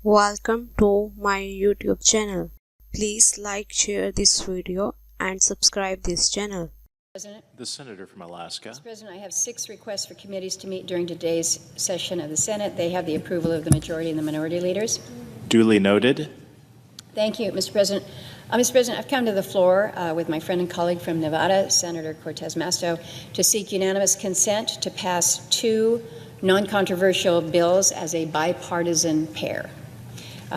Welcome to my YouTube channel. Please like, share this video and subscribe this channel. President. The Senator from Alaska. Mr. President, I have 6 requests for committees to meet during today's session of the Senate. They have the approval of the majority and the minority leaders. Duly noted. Thank you, Mr. President. Mr. President, I've come to the floor with my friend and colleague from Nevada, Senator Cortez Masto, to seek unanimous consent to pass 2 non-controversial bills as a bipartisan pair.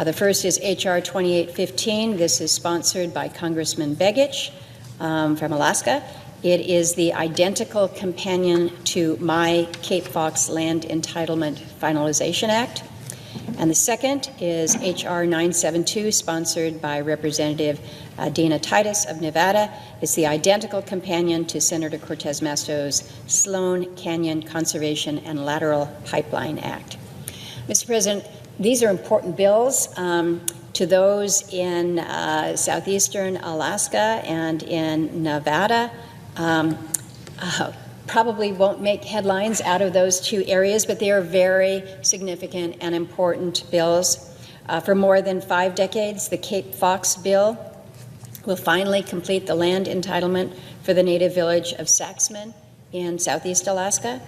The first is H.R. 2815. This is sponsored by Congressman Begich from Alaska. It is the identical companion to my Cape Fox Land Entitlement Finalization Act. And the second is H.R. 972, sponsored by Representative Dana Titus of Nevada. It's the identical companion to Senator Cortez Masto's Sloan Canyon Conservation and Lateral Pipeline Act. Mr. President, these are important bills to those in southeastern Alaska and in Nevada. Probably won't make headlines out of those 2 areas, but they are very significant and important bills. For more than 5 decades, the Cape Fox bill will finally complete the land entitlement for the native village of Saxman in southeast Alaska.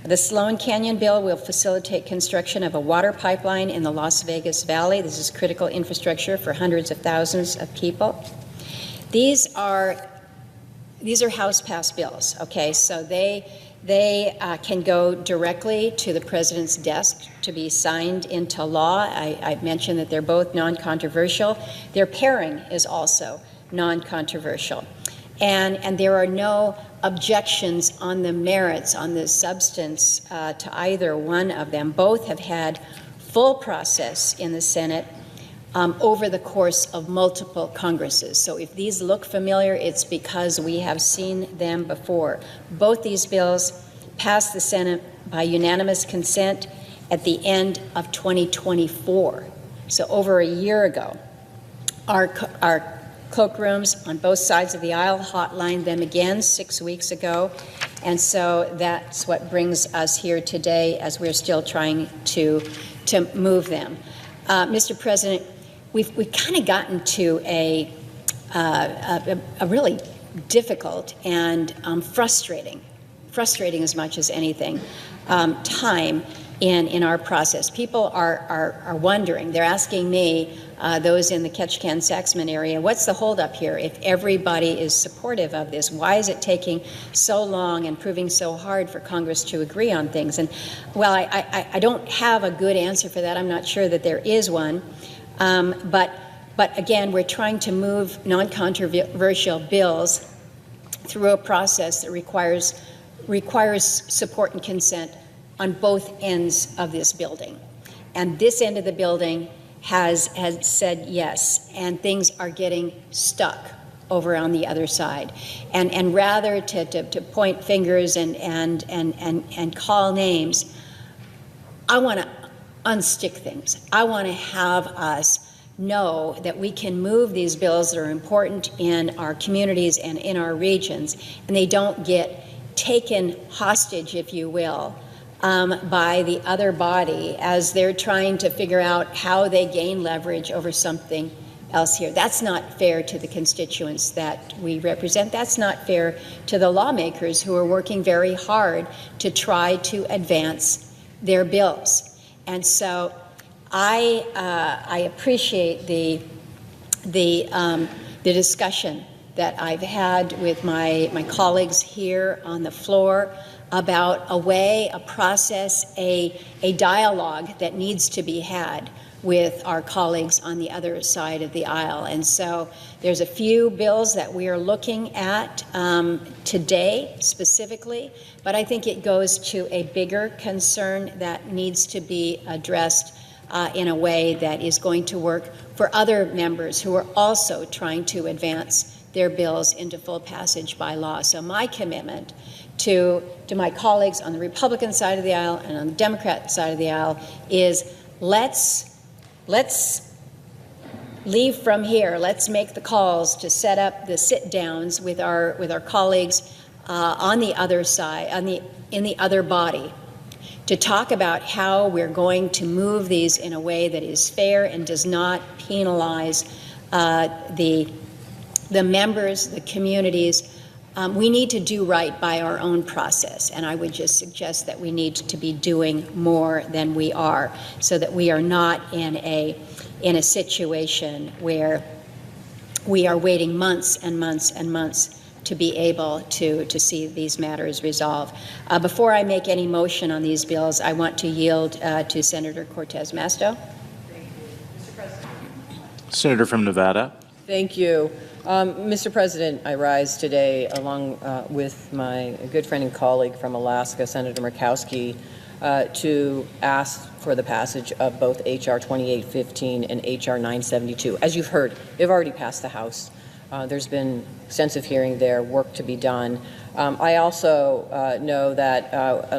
The Sloan Canyon bill will facilitate construction of a water pipeline in the Las Vegas Valley. This is critical infrastructure for hundreds of thousands of people. These are House-passed bills, okay? So they can go directly to the President's desk to be signed into law. I mentioned that they're both non-controversial. Their pairing is also non-controversial. And there are no objections on the merits, on the substance to either one of them. Both have had full process in the Senate over the course of multiple Congresses. So if these look familiar, it's because we have seen them before. Both these bills passed the Senate by unanimous consent at the end of 2024, so over a year ago. Our cloakrooms on both sides of the aisle hotlined them again 6 weeks ago, and so that's what brings us here today as we're still trying to move them. Mr. President, we've kind of gotten to a really difficult and frustrating as much as anything, time in our process. People are wondering, they're asking me, those in the Ketchikan-Saxman area, what's the holdup here if everybody is supportive of this? Why is it taking so long and proving so hard for Congress to agree on things? And, well, I don't have a good answer for that. I'm not sure that there is one. But again, we're trying to move non-controversial bills through a process that requires support and consent on both ends of this building. And this end of the building has said yes, and things are getting stuck over on the other side. And rather to point fingers and call names, I want to unstick things. I want to have us know that we can move these bills that are important in our communities and in our regions, and they don't get taken hostage, if you will, by the other body as they're trying to figure out how they gain leverage over something else here. That's not fair to the constituents that we represent. That's not fair to the lawmakers who are working very hard to try to advance their bills. And so I appreciate the discussion that I've had with my colleagues here on the floor about a way, a process, a dialogue that needs to be had with our colleagues on the other side of the aisle. And so there's a few bills that we are looking at today specifically, but I think it goes to a bigger concern that needs to be addressed in a way that is going to work for other members who are also trying to advance their bills into full passage by law. So my commitment to my colleagues on the Republican side of the aisle and on the Democrat side of the aisle is let's leave from here. Let's make the calls to set up the sit-downs with our colleagues on the other side, in the other body, to talk about how we're going to move these in a way that is fair and does not penalize the members, the communities. We need to do right by our own process, and I would just suggest that we need to be doing more than we are, so that we are not in a situation where we are waiting months and months and months to be able to see these matters resolved. Before I make any motion on these bills, I want to yield to Senator Cortez Masto. Thank you. Mr. President. Senator from Nevada. Thank you. Mr. President, I rise today along with my good friend and colleague from Alaska, Senator Murkowski, to ask for the passage of both H.R. 2815 and H.R. 972. As you've heard, they've already passed the House. There's been extensive hearing there, work to be done. I also know that,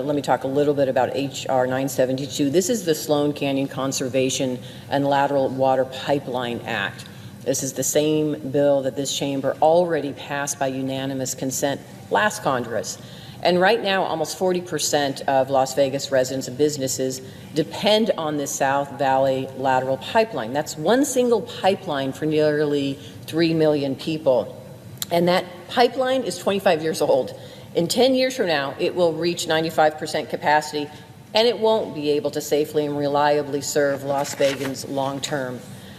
let me talk a little bit about H.R. 972. This is the Sloan Canyon Conservation and Lateral Water Pipeline Act. This is the same bill that this chamber already passed by unanimous consent last Congress. And right now, almost 40% of Las Vegas residents and businesses depend on this South Valley lateral pipeline. That's one single pipeline for nearly 3 million people. And that pipeline is 25 years old. In 10 years from now, it will reach 95% capacity, and it won't be able to safely and reliably serve Las Vegans long term.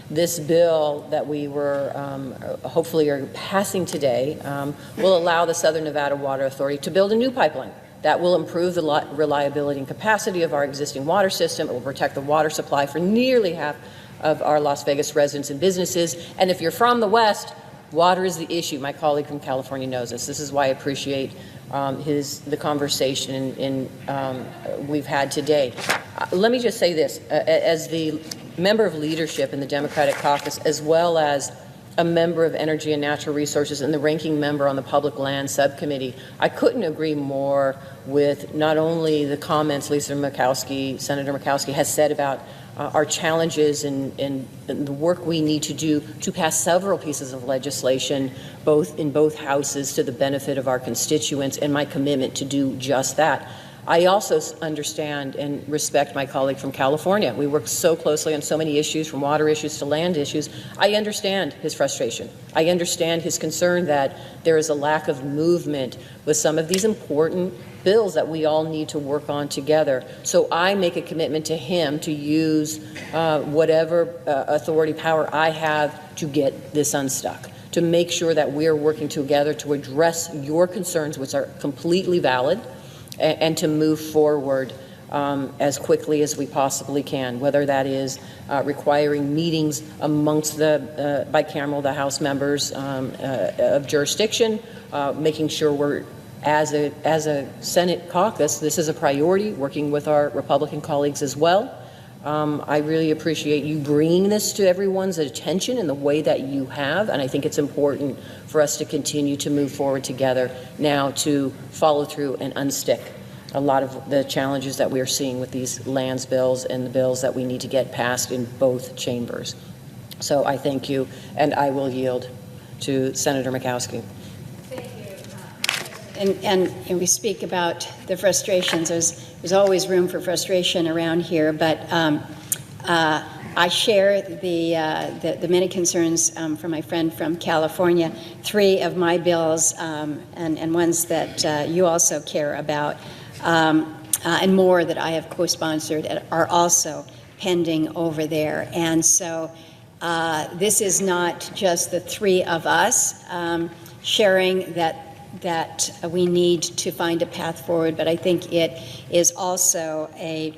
This bill that we were hopefully are passing today will allow the Southern Nevada Water Authority to build a new pipeline that will improve the reliability and capacity of our existing water system. It will protect the water supply for nearly half of our Las Vegas residents and businesses. And if you're from the West, water is the issue. My colleague from California knows this. This is why I appreciate the conversation we've had today. Let me just say this. As the member of leadership in the Democratic caucus, as well as a member of Energy and Natural Resources and the ranking member on the Public Land Subcommittee, I couldn't agree more with not only the comments Senator Murkowski has said about our challenges and the work we need to do to pass several pieces of legislation, in both houses, to the benefit of our constituents, and my commitment to do just that. I also understand and respect my colleague from California. We work so closely on so many issues, from water issues to land issues. I understand his frustration. I understand his concern that there is a lack of movement with some of these important bills that we all need to work on together. So I make a commitment to him to use whatever authority power I have to get this unstuck, to make sure that we're working together to address your concerns, which are completely valid, and to move forward as quickly as we possibly can, whether that is requiring meetings amongst the bicameral, the House members of jurisdiction, making sure we're, as a Senate caucus, this is a priority, working with our Republican colleagues as well. I really appreciate you bringing this to everyone's attention in the way that you have, and I think it's important for us to continue to move forward together now to follow through and unstick a lot of the challenges that we are seeing with these lands bills and the bills that we need to get passed in both chambers. So I thank you, and I will yield to Senator Murkowski. Thank you. And we speak about the frustrations. There's always room for frustration around here, but I share the many concerns from my friend from California. 3 of my bills and ones that you also care about, and more that I have co-sponsored, are also pending over there. And so this is not just the 3 of us sharing that we need to find a path forward, but I think it is also an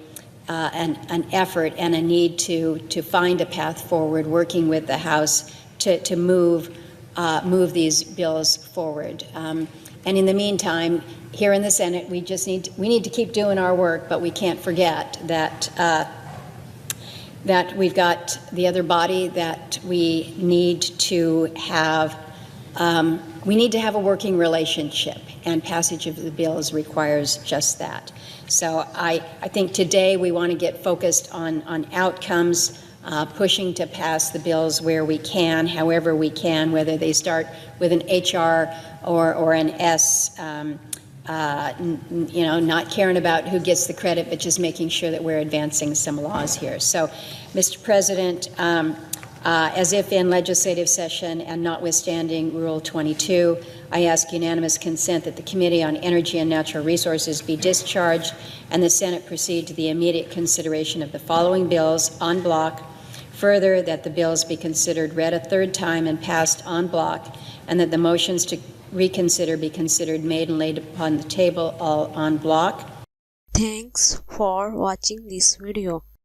effort and a need to find a path forward, working with the House to move these bills forward. And in the meantime, here in the Senate, we need to keep doing our work, but we can't forget that we've got the other body that we need to have. We need to have a working relationship, and passage of the bills requires just that. So I think today we want to get focused on outcomes, pushing to pass the bills where we can, however we can, whether they start with an HR or an S not caring about who gets the credit, but just making sure that we're advancing some laws here. So, Mr. President, as if in legislative session and notwithstanding Rule 22, I ask unanimous consent that the Committee on Energy and Natural Resources be discharged and the Senate proceed to the immediate consideration of the following bills en bloc. Further, that the bills be considered read a third time and passed en bloc, and that the motions to reconsider be considered made and laid upon the table all en bloc. Thanks for watching this video.